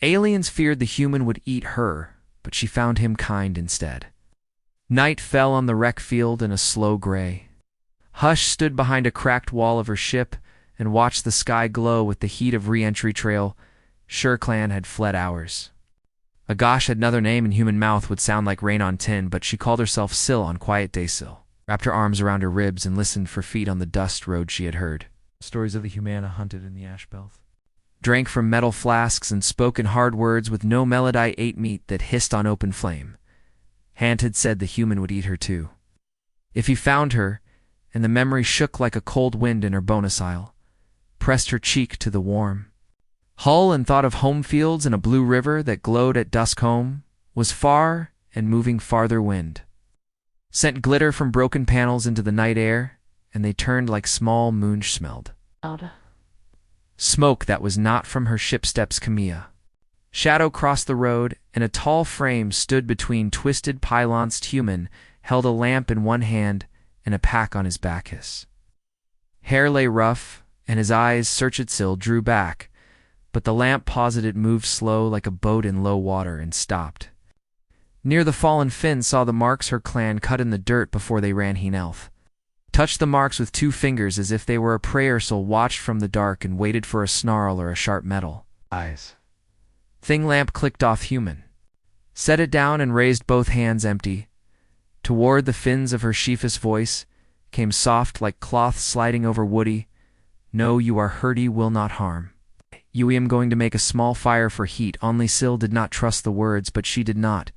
Aliens feared the human would eat her, but she found him kind instead. Night fell on the wreck field in a slow gray. Hush stood behind a cracked wall of her ship and watched the sky glow with the heat of re-entry trail. SureClan had fled hours. Agash had another name in human mouth would sound like rain on tin, but she called herself Syl on quiet day Syl, wrapped her arms around her ribs and listened for feet on the dust road she had heard. Stories of the humana hunted in the ash belt. Drank from metal flasks and spoke in hard words with no melody, ate meat that hissed on open flame. Hand had said the human would eat her too. If he found her, and the memory shook like a cold wind in her bonus isle, pressed her cheek to the warm hull and thought of home fields and a blue river that glowed at dusk home, was far and moving farther wind. Sent glitter from broken panels into the night air, and they turned like small moon smelled. Smoke that was not from her ship steps Camilla. Shadow crossed the road, and a tall frame stood between twisted pylons. Human held a lamp in one hand and a pack on his back. Hair lay rough, and his eyes, searched Syl, drew back, but the lamp paused. It moved slow like a boat in low water and stopped. Near the fallen fin saw the marks her clan cut in the dirt before they ran Henelf. Touched the marks with 2 fingers as if they were a prayer. Syl watched from the dark and waited for a snarl or a sharp metal. Eyes. Thing lamp clicked off human. Set it down and raised both hands empty. Toward the fins of her sheefish voice came soft like cloth sliding over woody. No, you are hurty, will not harm. You am going to make a small fire for heat. Only Syl did not trust the words, but she did not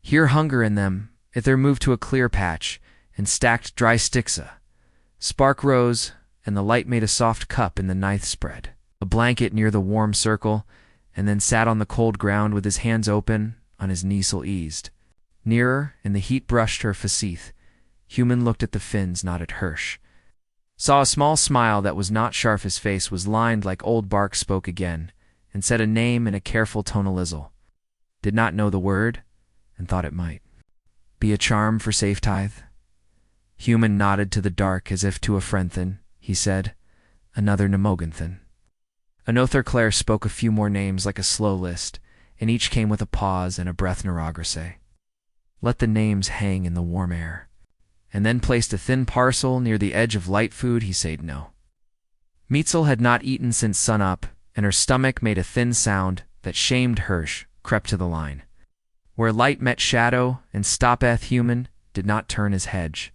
hear hunger in them. If there moved to a clear patch and stacked dry sticks. Spark rose, and the light made a soft cup in the ninth spread a blanket near the warm circle, and then sat on the cold ground with his hands open, on his knees eased. Nearer, and the heat brushed her facete. Human looked at the fins, not at Hirsch. Saw a small smile that was not sharp. His face was lined like old bark. Spoke again, and said a name in a careful tonalism. Did not know the word, and thought it might be a charm for safe tithe. Human nodded to the dark as if to a friendthin. He said, another Nemoganthin. Another Claire spoke a few more names like a slow list, and each came with a pause and a breath. Narograse. Let the names hang in the warm air, and then placed a thin parcel near the edge of light food. He said no. Meetzel had not eaten since sunup, and her stomach made a thin sound that shamed. Hirsch crept to the line, where light met shadow, and stoppeth. Human did not turn his hedge.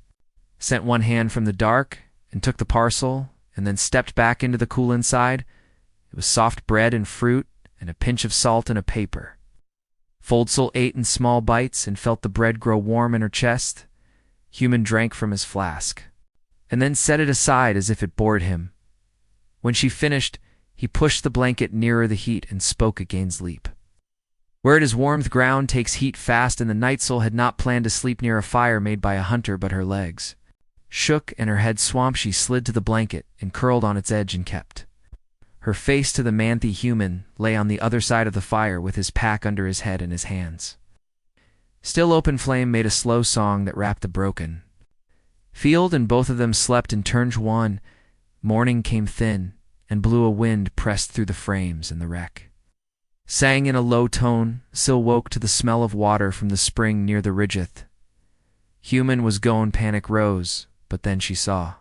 Sent one hand from the dark, and took the parcel, and then stepped back into the cool inside. It was soft bread and fruit, and a pinch of salt in a paper. Foldsel ate in small bites, and felt the bread grow warm in her chest. Human drank from his flask, and then set it aside as if it bored him. When she finished, he pushed the blanket nearer the heat and spoke against leap. Where it is warmed ground takes heat fast, and the night soul had not planned to sleep near a fire made by a hunter, but her legs shook and her head swamped. She slid to the blanket and curled on its edge and kept her face to the manthy. Human lay on the other side of the fire with his pack under his head and his hands. Still open flame made a slow song that wrapped the broken field, and both of them slept and turned one. Morning came thin, and blew a wind pressed through the frames, and the wreck sang in a low tone. Syl woke to the smell of water from the spring near the ridgeth. Human was gone. Panic rose, but then she saw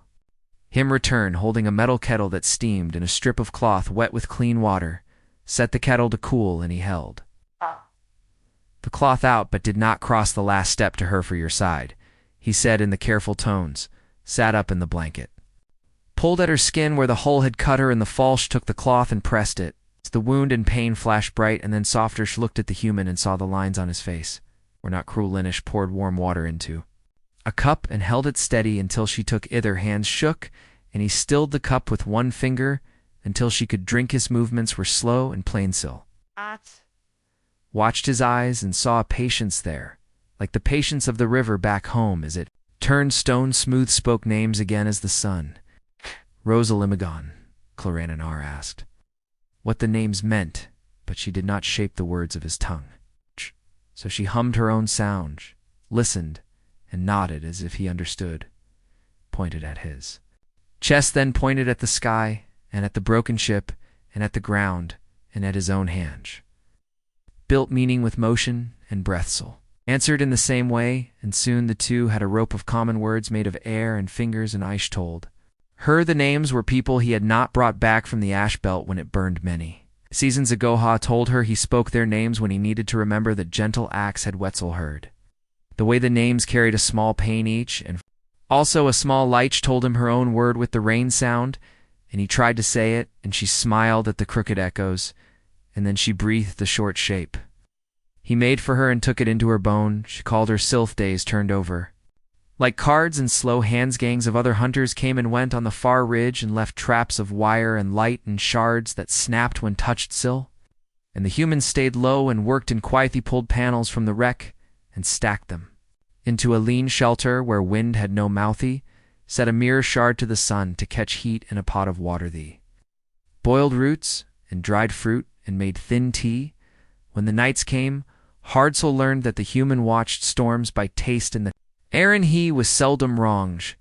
him return, holding a metal kettle that steamed, and a strip of cloth wet with clean water. Set the kettle to cool, and he held the cloth out, but did not cross the last step to her. For your side, he said in the careful tones, sat up in the blanket, pulled at her skin where the hole had cut her in the fall. She took the cloth and pressed it. The wound and pain flashed bright and then softer. She looked at the human and saw the lines on his face were not cruel. Linish poured warm water into a cup and held it steady until she took it. Her hands shook, and he stilled the cup with one finger until she could drink. His movements were slow and plain. Syl watched his eyes and saw a patience there, like the patience of the river back home as it turned stone smooth. Spoke names again as the sun rose. Alimigon, Clarananar asked what the names meant, but she did not shape the words of his tongue. So she hummed her own sound, listened, and nodded as if he understood, pointed at his chest, then pointed at the sky, and at the broken ship, and at the ground, and at his own hand. built meaning with motion and breathsel. Answered in the same way, and soon the two had a rope of common words made of air and fingers and ice told. Her the names were people he had not brought back from the ash belt when it burned many. Seasons ago Ha told her he spoke their names when he needed to remember that gentle axe had Wetzel heard. The way the names carried a small pain each, and also a small lich told him her own word with the rain sound, and he tried to say it, and she smiled at the crooked echoes, and then she breathed the short shape. He made for her and took it into her bone. She called her Sylph days turned over. Like cards and slow hands, gangs of other hunters came and went on the far ridge and left traps of wire and light and shards that snapped when touched sill. And the humans stayed low and worked in quiet. He pulled panels from the wreck and stacked them into a lean shelter where wind had no mouthy, set a mirror shard to the sun to catch heat in a pot of water thee. Boiled roots and dried fruit and made thin tea. When the nights came, Hardsel learned that the human watched storms by taste in the air, and he was seldom wronged.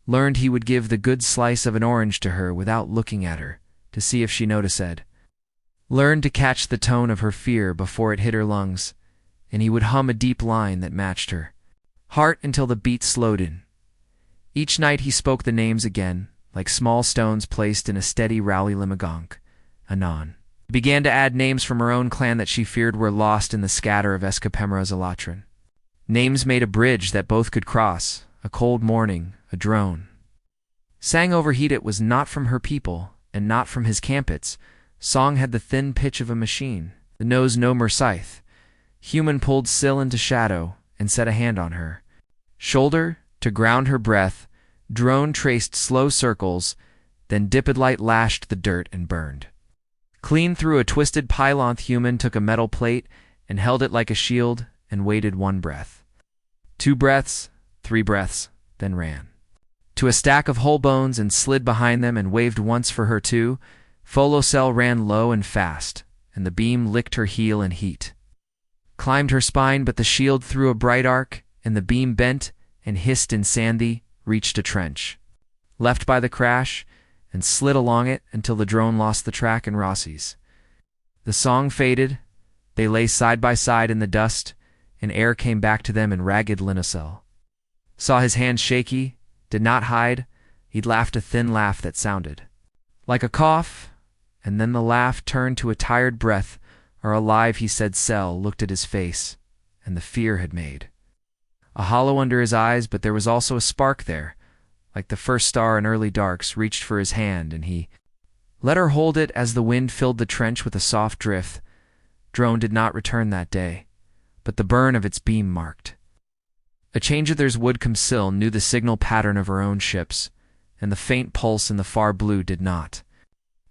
Learned he would give the good slice of an orange to her without looking at her, to see if she noticed. Learned to catch the tone of her fear before it hit her lungs, and he would hum a deep line that matched her heart until the beat slowed in. Each night he spoke the names again, like small stones placed in a steady rally limagonk. Anon. He began to add names from her own clan that she feared were lost in the scatter of Escapemra's Elatrin. Names made a bridge that both could cross, a cold morning, a drone. Sang overheat it was not from her people, and not from his campits. Song had the thin pitch of a machine, the nose no more scythe. Human pulled sill into shadow, and set a hand on her shoulder to ground her breath. Drone traced slow circles, then dipped light lashed the dirt and burned. Clean through a twisted pylon, human took a metal plate and held it like a shield and waited 1 breath. 2 breaths, 3 breaths, then ran to a stack of whole bones and slid behind them and waved once for her too. Folocell ran low and fast, and the beam licked her heel in heat. Climbed her spine, but the shield threw a bright arc, and the beam bent and hissed in sandy, reached a trench. Left by the crash, and slid along it until the drone lost the track in Rossi's. The song faded. They lay side by side in the dust, and air came back to them in ragged linocell. Saw his hands shaky, did not hide. He'd laughed a thin laugh that sounded like a cough, and then the laugh turned to a tired breath. Or alive, he said. Cell looked at his face, and the fear had made a hollow under his eyes, but there was also a spark there, like the first star in early darks. Reached for his hand, and he let her hold it as the wind filled the trench with a soft drift. Drone did not return that day, but the burn of its beam marked a change. Others would come. Sill knew the signal pattern of her own ships, and the faint pulse in the far blue did not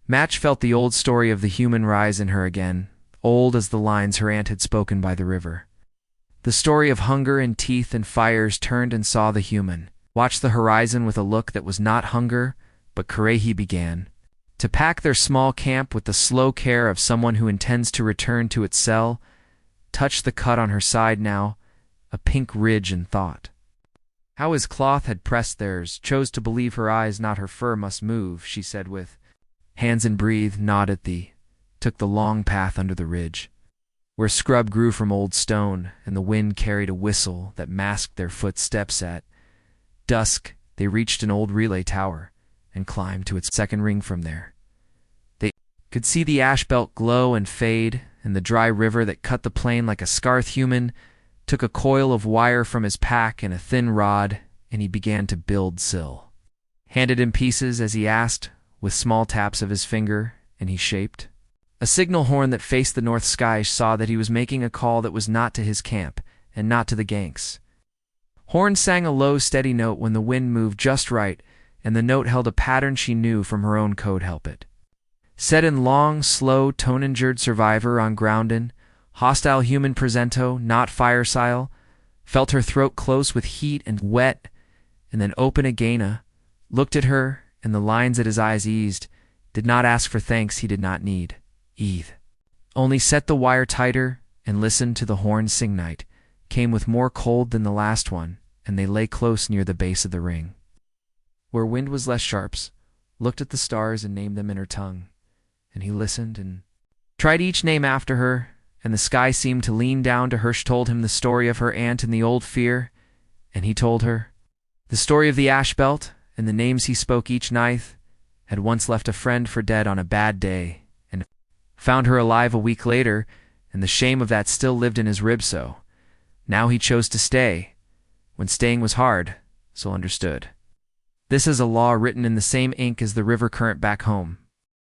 match. Felt the old story of the human rise in her again, old as the lines her aunt had spoken by the river. The story of hunger and teeth and fires. Turned and saw the human, watched the horizon with a look that was not hunger, but Karehi began to pack their small camp with the slow care of someone who intends to return to its cell. Touched the cut on her side now, a pink ridge, and thought how his cloth had pressed theirs. Chose to believe her eyes, not her fur, must move, she said with hands, and breathed, nodded thee. Took the long path under the ridge, where scrub grew from old stone, and the wind carried a whistle that masked their footsteps. At dusk they reached an old relay tower, and climbed to its second ring. From there they could see the ash belt glow and fade, and the dry river that cut the plain like a scarth. Human took a coil of wire from his pack and a thin rod, and he began to build sill. Handed him pieces as he asked, with small taps of his finger, and he shaped a signal horn that faced the north sky. Saw that he was making a call that was not to his camp, and not to the ganks. Horn sang a low, steady note when the wind moved just right, and the note held a pattern she knew from her own code. Help it. Said in long, slow, tone-injured survivor on grounden, hostile human presento, not firesile. Felt her throat close with heat and wet, and then open again. Looked at her, and the lines at his eyes eased. Did not ask for thanks he did not need. Only set the wire tighter, and listened to the horn sing. Night came with more cold than the last one, and they lay close near the base of the ring, where wind was less sharps. Looked at the stars and named them in her tongue, and he listened and tried each name after her, and the sky seemed to lean down to her. She told him the story of her aunt and the old fear, and he told her the story of the ash belt and the names he spoke each night. Had once left a friend for dead on a bad day, and found her alive a week later, and the shame of that still lived in his ribs. So now he chose to stay, when staying was hard, so understood. This is a law written in the same ink as the river current back home.